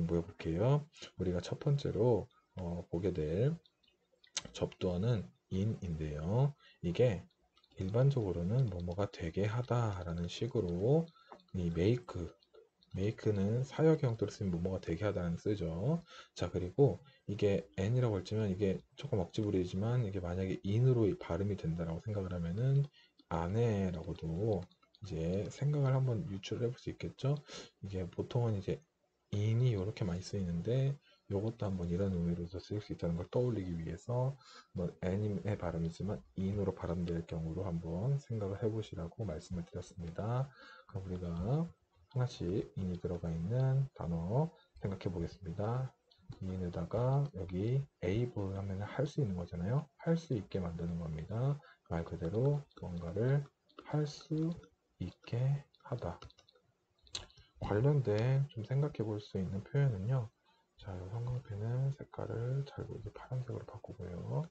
공부해 볼게요. 우리가 첫 번째로 보게 될 접두어는 in인데요. 이게 일반적으로는 뭐뭐가 되게 하다 라는 식으로 이 make는 사역의 형태로 쓰면 뭐뭐가 되게 하다는 쓰죠. 자, 그리고 이게 n이라고 했지만 이게 조금 억지 부리지만 이게 만약에 in으로 발음이 된다라고 생각을 하면은 아내라고도 이제 생각을 한번 유출해 볼 수 있겠죠. 이게 보통은 이제 in이 이렇게 많이 쓰이는데 이것도 한번 이런 의미로도 쓰일 수 있다는 걸 떠올리기 위해서 뭐 n의 발음이지만 in으로 발음될 경우로 한번 생각을 해보시라고 말씀을 드렸습니다. 그럼 우리가 하나씩 in이 들어가 있는 단어 생각해 보겠습니다. in에다가 여기 able 하면 할 수 있는 거잖아요. 할 수 있게 만드는 겁니다. 말 그대로 뭔가를 할 수 있게 하다. 관련된 좀 생각해 볼 수 있는 표현은요. 자, 이 형광펜은 색깔을 잘 보이게 파란색으로 바꾸고요.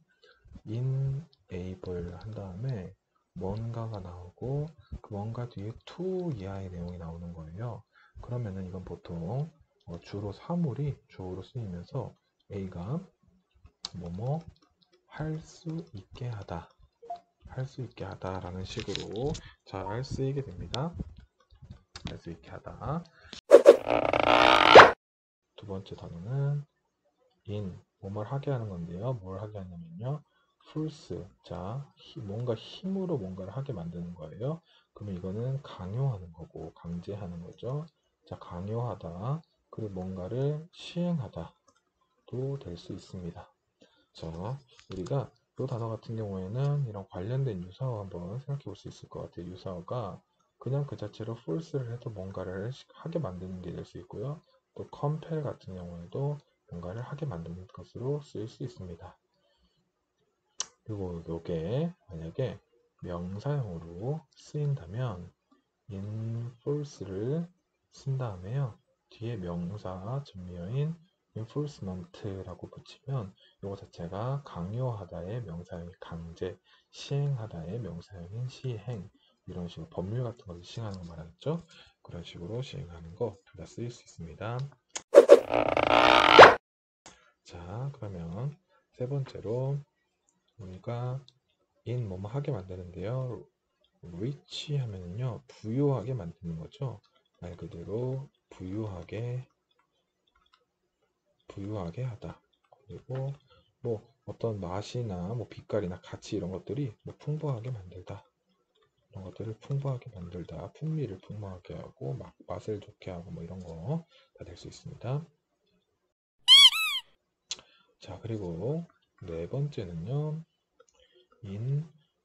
enable 한 다음에 뭔가가 나오고 그 뭔가 뒤에 to 이하의 내용이 나오는 거예요. 그러면은 이건 보통 주로 사물이 주어로 쓰이면서 A가 뭐뭐 할 수 있게 하다, 할 수 있게 하다 라는 식으로 잘 쓰이게 됩니다. 할 수 있게 하다. 두 번째 단어는 뭐뭘 하게 하는 건데요. 뭘 하게 하냐면요. force. 자, 뭔가 힘으로 뭔가를 하게 만드는 거예요. 그러면 이거는 강요하는 거고, 강제하는 거죠. 자, 강요하다. 그리고 뭔가를 시행하다도 될 수 있습니다. 자, 우리가 이 단어 같은 경우에는 이런 관련된 유사어 한번 생각해 볼 수 있을 것 같아요. 유사어가 그냥 그 자체로 force를 해도 뭔가를 하게 만드는 게 될 수 있고요. 또 compel 같은 경우에도 뭔가를 하게 만드는 것으로 쓰일 수 있습니다. 그리고 이게 만약에 명사형으로 쓰인다면 enforce를 쓴 다음에요. 뒤에 명사 전미어인 enforcement라고 붙이면 이거 자체가 강요하다의 명사형이 강제, 시행하다의 명사형인 시행, 이런 식으로 법률 같은 것을 시행하는 거 말하겠죠. 그런 식으로 시행하는 거 둘 다 쓰일 수 있습니다. 자, 그러면 세 번째로 우리가 뭐뭐 하게 만드는데요. rich 하면은요, 부유하게 만드는 거죠. 말 그대로 부유하게 하다. 그리고 뭐 어떤 맛이나 뭐 빛깔이나 가치 이런 것들이 뭐 풍부하게 만들다. 이런 것들을 풍부하게 만들다. 풍미를 풍부하게 하고 맛을 좋게 하고 뭐 이런 거 다 될 수 있습니다. 자, 그리고 네 번째는요.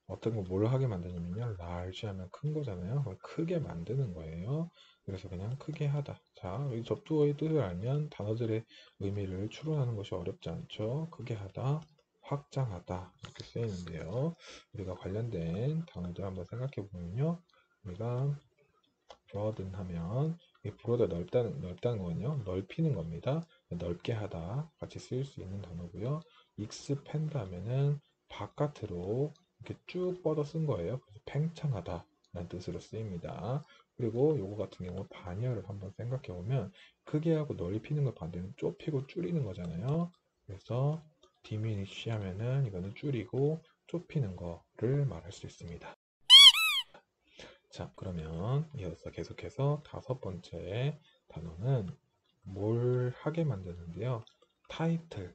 어떤 거 뭘 하게 만드냐면요. large 하면 큰 거잖아요. 그럼 크게 만드는 거예요. 그래서 그냥 크게 하다. 자, 이 접두어의 뜻을 알면 단어들의 의미를 추론하는 것이 어렵지 않죠. 크게 하다, 확장하다 이렇게 쓰이는데요. 우리가 관련된 단어들 한번 생각해 보면요. 우리가 broaden 하면 이 broad 넓다는 거는요. 넓히는 겁니다. 넓게 하다 같이 쓰일 수 있는 단어고요. expand 하면은 바깥으로 이렇게 쭉 뻗어 쓴 거예요. 그래서 팽창하다 라는 뜻으로 쓰입니다. 그리고 요거 같은 경우 반열을 한번 생각해 보면 크게 하고 넓히는 거 반대는 좁히고 줄이는 거잖아요. 그래서 diminish 하면은 이거는 줄이고 좁히는 거를 말할 수 있습니다. 자, 그러면 이어서 계속해서 다섯 번째 단어는 뭘 하게 만드는데요. 타이틀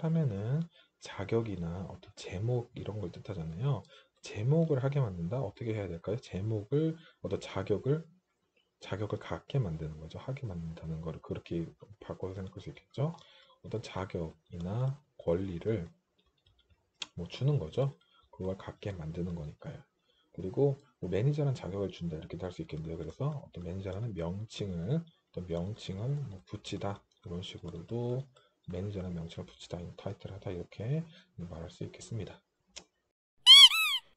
하면은 자격이나 어떤 제목 이런 걸 뜻하잖아요. 제목을 하게 만든다. 어떻게 해야 될까요? 제목을 어떤 자격을 갖게 만드는 거죠. 하게 만든다는 거를 그렇게 바꿔서 생각할 수 있겠죠. 어떤 자격이나 권리를 뭐 주는 거죠. 그걸 갖게 만드는 거니까요. 그리고 뭐 매니저라는 자격을 준다 이렇게도 할 수 있겠는데요. 그래서 어떤 매니저라는 명칭을 뭐 붙이다 이런 식으로도 매니저라는 명칭을 붙이다, 타이틀하다 이렇게 말할 수 있겠습니다.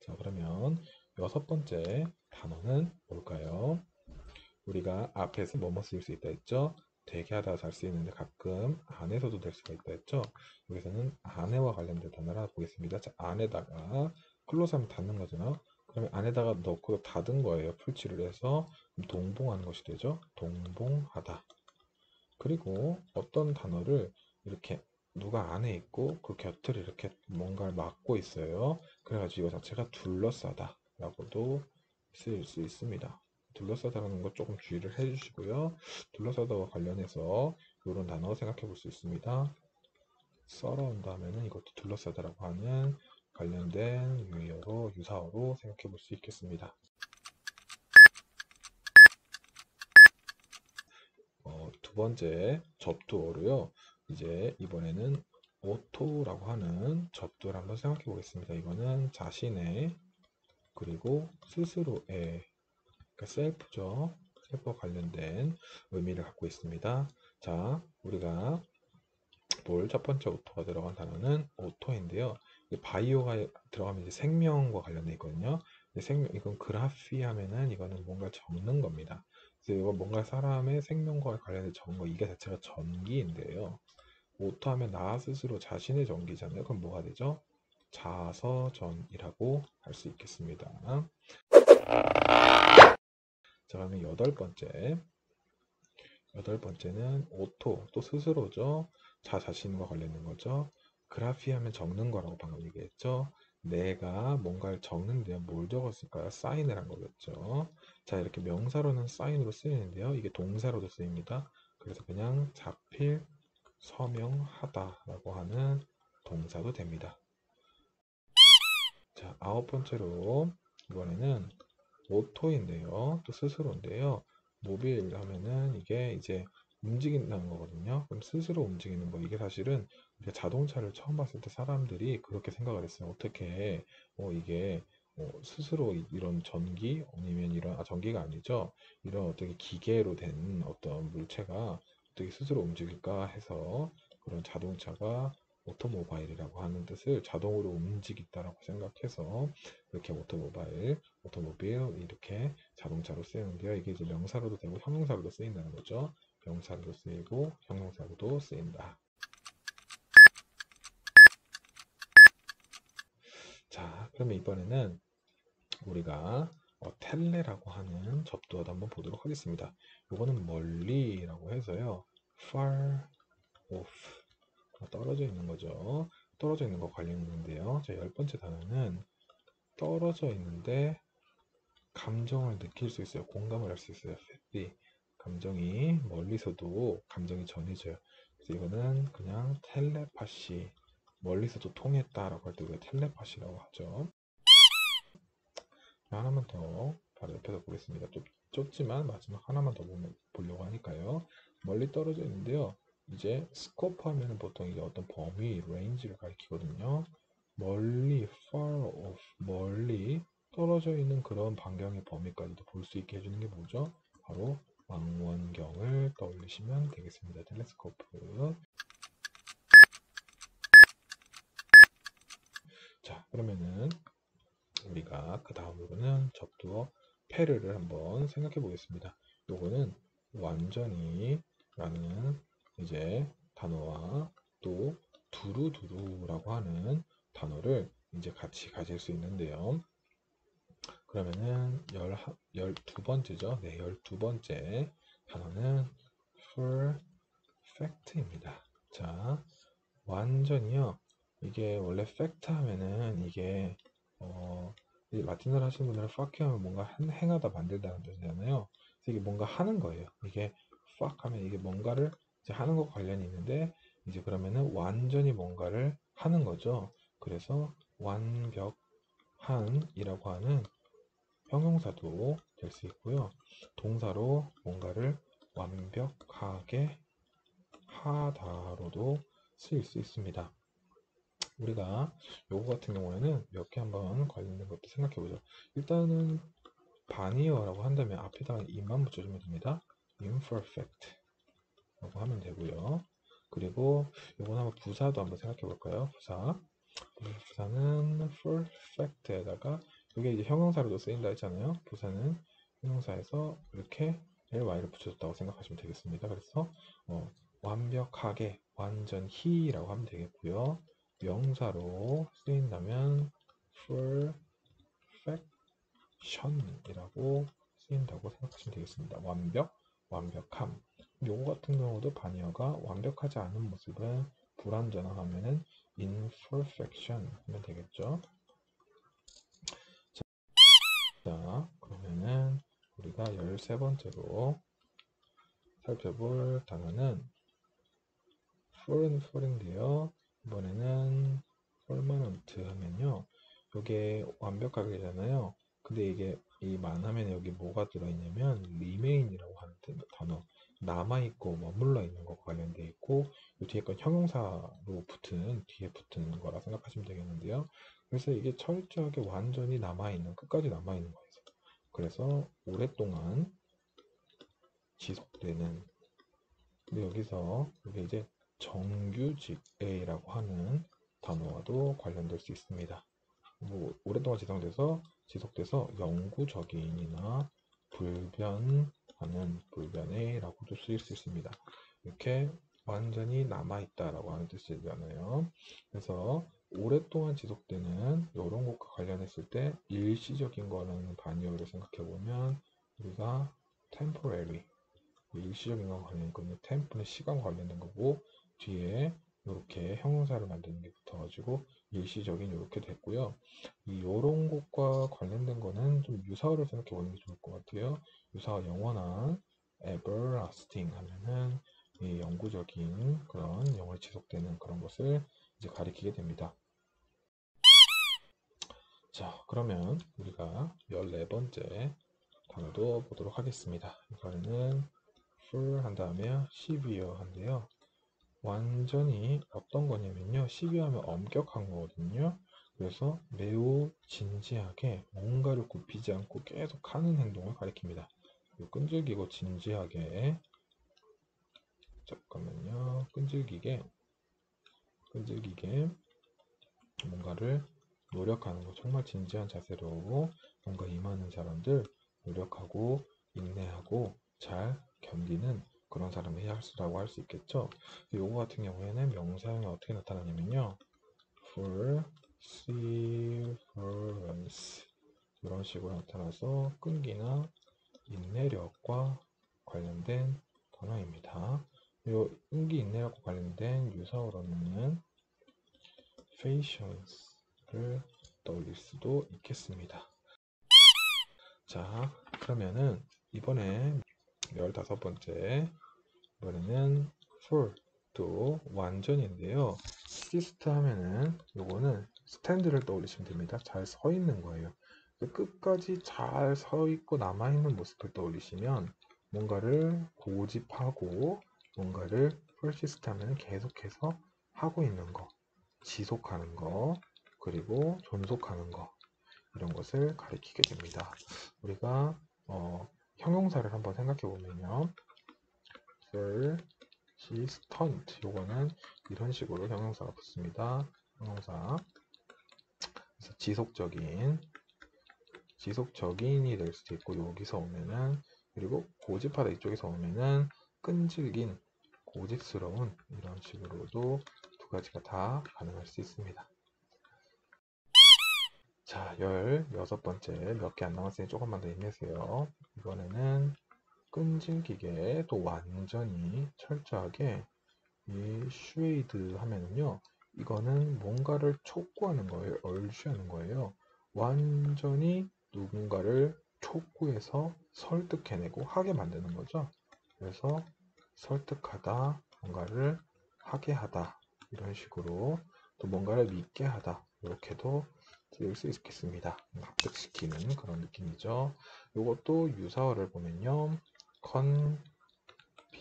자, 그러면 여섯 번째 단어는 뭘까요? 우리가 앞에서 뭐뭐 쓸 수 있다 했죠? 되게 하다 잘 쓰이는데 가끔 안에서도 될 수가 있다 했죠? 여기서는 안에와 관련된 단어를 하나 보겠습니다. 자, 안에다가 클로즈 하면 닫는 거잖아요. 그러면 안에다가 넣고 닫은 거예요. 풀칠을 해서 동봉하는 것이 되죠. 동봉하다. 그리고 어떤 단어를 이렇게 누가 안에 있고 그 곁을 이렇게 뭔가를 막고 있어요. 그래가지고 이거 자체가 둘러싸다 라고도 쓰일 수 있습니다. 둘러싸다라는 거 조금 주의를 해주시고요. 둘러싸다와 관련해서 이런 단어 생각해 볼 수 있습니다. 서라운드 하면은 이것도 둘러싸다라고 하는 관련된 유의어로 유사어로 생각해 볼 수 있겠습니다. 두 번째 접두어로요. 이제 이번에는 오토라고 하는 접두를 한번 생각해 보겠습니다. 이거는 자신의 그리고 스스로의 그러니까 셀프죠. 셀프와 관련된 의미를 갖고 있습니다. 자, 우리가 볼 첫 번째 오토가 들어간 단어는 오토인데요. 바이오가 들어가면 이제 생명과 관련돼 있거든요. 이건 그래피 하면은 이거는 뭔가 적는 겁니다. 그래서 이거 뭔가 사람의 생명과 관련해 적은 거 이게 자체가 전기인데요. 오토 하면 나 스스로 자신의 전기잖아요. 그럼 뭐가 되죠? 자서전이라고 할 수 있겠습니다. 자, 그러면 여덟 번째는 오토, 또 스스로죠. 자신과 관련된 거죠. 그래피 하면 적는 거라고 방금 얘기했죠. 내가 뭔가를 적는데요. 뭘 적었을까요? 사인을 한 거겠죠. 자, 이렇게 명사로는 사인으로 쓰이는데요. 이게 동사로도 쓰입니다. 그래서 그냥 자필, 서명하다라고 하는 동사도 됩니다. 자, 아홉 번째로 이번에는 오토인데요. 또 스스로인데요. 모빌 하면은 이게 이제 움직인다는 거거든요. 그럼 스스로 움직이는 거 이게 사실은 우리가 자동차를 처음 봤을 때 사람들이 그렇게 생각을 했어요. 어떻게 이게 스스로 이런 전기 아니면 이런 전기가 아니죠. 이런 어떻게 기계로 된 어떤 물체가 어떻게 스스로 움직일까 해서 그런 자동차가 오토모바일이라고 하는 뜻을 자동으로 움직인다라고 생각해서 이렇게 오토모빌 이렇게 자동차로 쓰이는데요. 이게 이제 명사로도 되고 형용사로도 쓰인다는 거죠. 명사로도 쓰이고 형용사로도 쓰인다. 자, 그러면 이번에는 우리가 텔레라고 하는 접두어도 한번 보도록 하겠습니다. 이거는 멀리라고 해서요. far off 떨어져 있는 거죠. 떨어져 있는 거 관련 있는데요. 자, 열 번째 단어는 떨어져 있는데 감정을 느낄 수 있어요. 공감을 할 수 있어요. 이 감정이 멀리서도 감정이 전해져요. 그래서 이거는 그냥 텔레파시 멀리서도 통했다라고 할 때 우리가 텔레파시라고 하죠. 하나만 더 바로 옆에서 보겠습니다. 좀 좁지만 마지막 하나만 더 보려고 하니까요. 멀리 떨어져 있는데요. 이제 스코프 하면은 보통 이게 어떤 범위, 레인지를 가리키거든요. 멀리, far off, 멀리 떨어져 있는 그런 반경의 범위까지도 볼 수 있게 해주는 게 뭐죠? 바로 망원경을 떠올리시면 되겠습니다. 텔레스코프. 자, 그러면은 우리가 그 다음으로는 접두어 페르를 한번 생각해 보겠습니다. 요거는 완전히 라는 이제 단어와 또 두루두루라고 하는 단어를 이제 같이 가질 수 있는데요. 그러면은 12번째죠. 네, 12번째 단어는 perfect입니다. 자, 완전히요. 이게 원래 fact 하면은 이게 이 라틴어를 하시는 분들은 fuck 하면 뭔가 행하다 만들다는 뜻이잖아요. 그래서 이게 뭔가 하는 거예요. 이게 fuck 하면 이게 뭔가를 이제 하는 것 관련이 있는데 이제 그러면은 완전히 뭔가를 하는 거죠. 그래서 완벽한이라고 하는 형용사도 될 수 있고요. 동사로 뭔가를 완벽하게 하다로도 쓰일 수 있습니다. 우리가 요거 같은 경우에는 몇 개 한번 관련된 것도 생각해 보죠. 일단은 반이어라고 한다면 앞에다가 im만 붙여주면 됩니다. imperfect 라고 하면 되고요. 그리고 요건 한번 부사도 한번 생각해 볼까요? 부사는 perfect에다가 이게 이제 형용사로도 쓰인다 했잖아요. 부사는 형용사에서 이렇게 y를 붙여줬다고 생각하시면 되겠습니다. 그래서 완벽하게 완전히라고 하면 되겠고요. 명사로 쓰인다면 perfection이라고 쓰인다고 생각하시면 되겠습니다. 완벽, 완벽함. 요거 같은 경우도 바니어가 완벽하지 않은 모습은 불완전하면은 imperfection 하면 되겠죠. 자, 그러면은 우리가 13번째로 살펴볼 단어는 fall인데요. 이번에는 permanent 하면요. 요게 완벽하게 되잖아요. 근데 이게 이 만하면 여기 뭐가 들어있냐면 remain이라고 하는 단어. 남아있고 머물러 있는 것과 관련되어 있고 이 뒤에 건 형용사로 뒤에 붙은 거라 생각하시면 되겠는데요. 그래서 이게 철저하게 완전히 남아있는, 끝까지 남아있는 거예요. 그래서 오랫동안 지속되는. 근데 여기서 이게 이제 정규직A라고 하는 단어와도 관련될 수 있습니다. 뭐 오랫동안 지속돼서 영구적인이나 불변해라고도 쓰일 수 있습니다. 이렇게 완전히 남아있다라고 하는 뜻이잖아요. 그래서 오랫동안 지속되는 이런 것과 관련했을 때 일시적인 거라는 반의어를 생각해 보면 우리가 temporary, 일시적인 거와 관련있거든요. tempor는 시간 관련된 거고 뒤에 이렇게 형용사를 만드는 게 붙어가지고 일시적인 이렇게 됐고요. 요런 것과 관련된 거는 좀 유사어를 생각해 보는 게 좋을 것 같아요. 유사어 영원한 everlasting 하면은 이 영구적인 그런 영원히 지속되는 그런 것을 이제 가리키게 됩니다. 자, 그러면 우리가 14번째 단어도 보도록 하겠습니다. 이번에는 full 한 다음에 severe 한데요. 완전히 어떤 거냐면요. severe 하면 엄격한 거거든요. 그래서 매우 진지하게 뭔가를 굽히지 않고 계속 하는 행동을 가리킵니다. 끈질기고 진지하게, 잠깐만요. 끈질기게 뭔가를 노력하는 거, 정말 진지한 자세로 뭔가 임하는 사람들, 노력하고 인내하고 잘 견디는 그런 사람을 해야라고 할 수 있겠죠. 요거 같은 경우에는 명사형이 어떻게 나타나냐면요. perseverance 이런 식으로 나타나서 끈기나 인내력과 관련된 단어입니다. 요 끈기 인내력과 관련된 유사어로는 patience를 떠올릴 수도 있겠습니다. 자, 그러면은 이번에 15번째, 이번에는 full, 또 완전인데요. 시스트 하면은 요거는 스탠드를 떠올리시면 됩니다. 잘 서 있는 거예요. 끝까지 잘 서 있고 남아있는 모습을 떠올리시면 뭔가를 고집하고 뭔가를 persist 하면 계속해서 하고 있는 거, 지속하는 거, 그리고 존속하는 거, 이런 것을 가리키게 됩니다. 우리가 형용사를 한번 생각해 보면요. persistent, 요거는 이런 식으로 형용사가 붙습니다. 형용사. 그래서 지속적인이 될 수도 있고, 여기서 오면은, 그리고 고집하다 이쪽에서 오면은 끈질긴, 고집스러운, 이런 식으로도 두 가지가 다 가능할 수 있습니다. 자, 16번째, 몇 개 안 남았으니 조금만 더 힘내세요. 이번에는 끈질기게 또 완전히 철저하게 이 슈웨이드 하면은요, 이거는 뭔가를 촉구하는 거예요. 얼취하는 거예요. 완전히 누군가를 촉구해서 설득해내고 하게 만드는 거죠. 그래서 설득하다, 뭔가를 하게 하다, 이런 식으로 또 뭔가를 믿게 하다, 이렇게도 쓰일 수 있겠습니다. 납득시키는 그런 느낌이죠. 이것도 유사어를 보면요.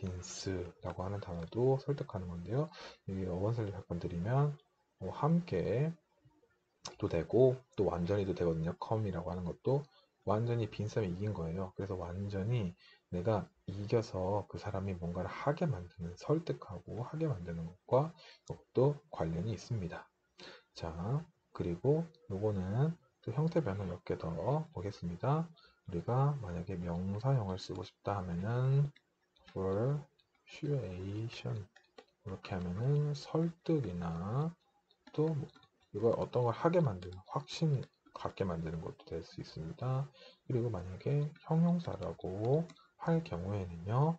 convince라고 하는 단어도 설득하는 건데요. 이 어원설립 몇 번 드리면 함께 도 되고 또 완전히도 되거든요. come이라고 하는 것도 완전히 빈쌈이 이긴 거예요. 그래서 완전히 내가 이겨서 그 사람이 뭔가를 하게 만드는, 설득하고 하게 만드는 것과 이것도 관련이 있습니다. 자, 그리고 요거는 또 형태 변화 몇 개 더 보겠습니다. 우리가 만약에 명사형을 쓰고 싶다 하면은 persuasion 이렇게 하면은 설득이나 또 이걸 어떤 걸 하게 만드는, 확신 갖게 만드는 것도 될 수 있습니다. 그리고 만약에 형용사라고 할 경우에는요,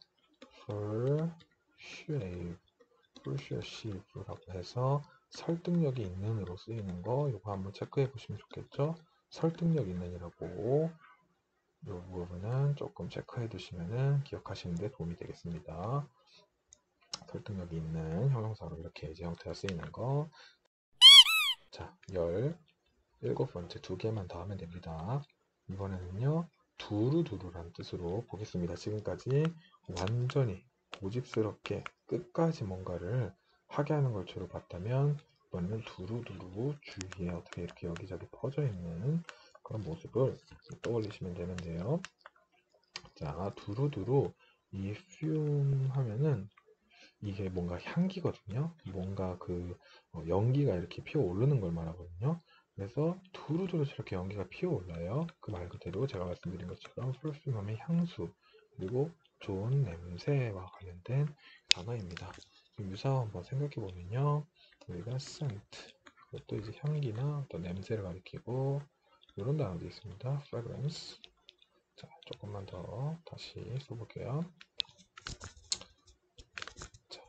persuasive라고 해서 설득력이 있는으로 쓰이는 거, 이거 한번 체크해 보시면 좋겠죠? 설득력 있는이라고 이 부분은 조금 체크해 두시면은 기억하시는 데 도움이 되겠습니다. 설득력이 있는 형용사로 이렇게 이제 형태가 쓰이는 거. 자, 17번째 두 개만 더 하면 됩니다. 이번에는요, 두루두루라는 뜻으로 보겠습니다. 지금까지 완전히 고집스럽게 끝까지 뭔가를 하게 하는 걸 주로 봤다면, 이번에는 두루두루 주위에 어떻게 이렇게 여기저기 퍼져 있는 그런 모습을 떠올리시면 되는데요. 자, 두루두루 이 fume 하면은 이게 뭔가 향기거든요. 뭔가 연기가 이렇게 피어오르는 걸 말하거든요. 그래서 두루두루 저렇게 연기가 피어올라요. 그 말 그대로 제가 말씀드린 것처럼 perfume 하면 향수, 그리고 좋은 냄새와 관련된 단어입니다. 유사어 한번 생각해 보면요. 우리가 scent, 그것도 이제 향기나 어떤 냄새를 가리키고 이런 단어도 있습니다. fragrance. 자, 조금만 더 다시 써볼게요. 자,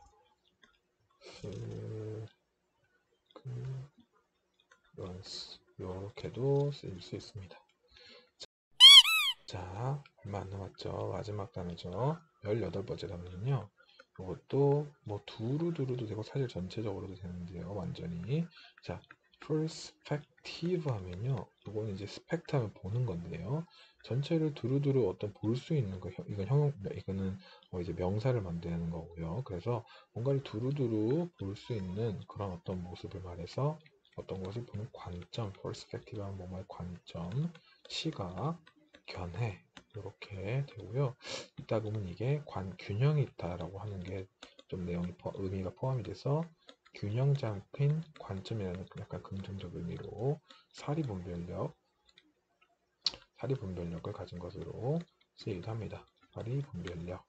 fragrance. 이렇게도 쓰일 수 있습니다. 자, 얼마 안 남았죠. 마지막 단어죠. 18번째 단어는요. 이것도 뭐 두루두루도 되고 사실 전체적으로도 되는데요. 완전히. 자, perspective 하면요. 이거는 이제 spect 하면 보는 건데요. 전체를 두루두루 어떤 볼 수 있는 거, 이거는 이제 명사를 만드는 거고요. 그래서 뭔가를 두루두루 볼 수 있는 그런 어떤 모습을 말해서 어떤 것을 보는 관점, perspective 하면 뭔가의 관점, 시각, 견해 이렇게 되고요. 이따 보면 이게 균형이 있다라고 하는 게 좀 의미가 포함이 돼서 균형 잡힌 관점이라는 약간 긍정적 의미로 사리분별력을 가진 것으로 쓰이기도 합니다. 사리분별력.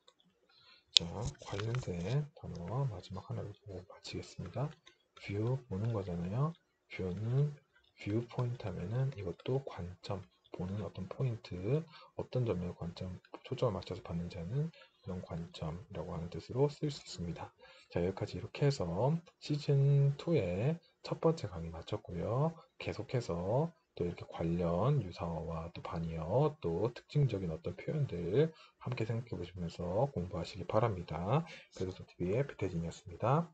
자, 관련된 단어 마지막 하나를 보고 마치겠습니다. view 보는 거잖아요. view는 viewpoint 하면은 이것도 관점, 보는 어떤 포인트, 어떤 점에 초점을 맞춰서 받는지 하는 그런 관점이라고 하는 뜻으로 쓸 수 있습니다. 자, 여기까지 이렇게 해서 시즌2의 첫 번째 강의 마쳤고요. 계속해서 또 이렇게 관련 유사어와 또 반의어, 또 특징적인 어떤 표현들 함께 생각해 보시면서 공부하시기 바랍니다. 그래서 TV의 배태진이었습니다.